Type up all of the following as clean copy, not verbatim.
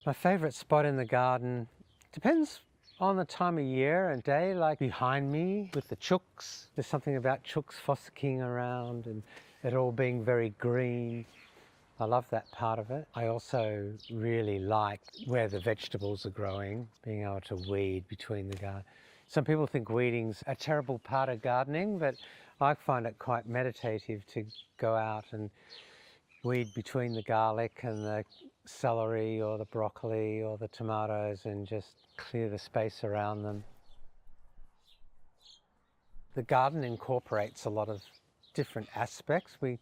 My favourite spot in the garden depends on the time of year and day, like behind me with the chooks. There's something about chooks fossicking around and it all being very green. I love that part of it. I also really like where the vegetables are growing, being able to weed between the garden. Some people think weeding's a terrible part of gardening, but I find it quite meditative to go out and weed between the garlic and the celery or the broccoli or the tomatoes and just clear the space around them. The garden incorporates a lot of different aspects. We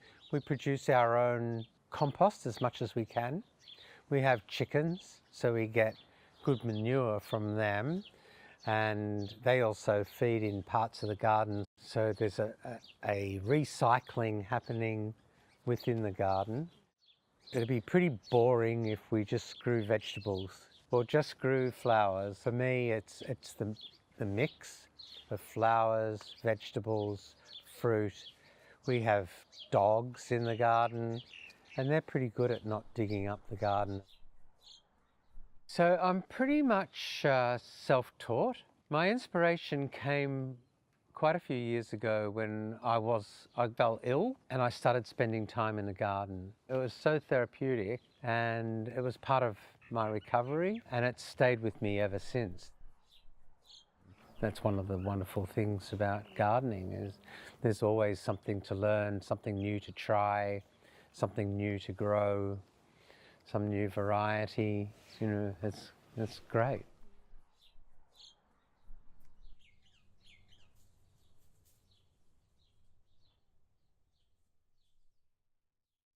produce our own compost as much as we can. We have chickens, so we get good manure from them, and they also feed in parts of the garden. So there's a recycling happening within the garden. It'd be pretty boring if we just grew vegetables or just grew flowers. For me, it's the mix of flowers, vegetables, fruit. We have dogs in the garden, and they're pretty good at not digging up the garden. So I'm pretty much self-taught. My inspiration came quite a few years ago when I fell ill and I started spending time in the garden. It was so therapeutic and it was part of my recovery, and it's stayed with me ever since. That's one of the wonderful things about gardening, is there's always something to learn, something new to try, something new to grow, some new variety. You know, it's great.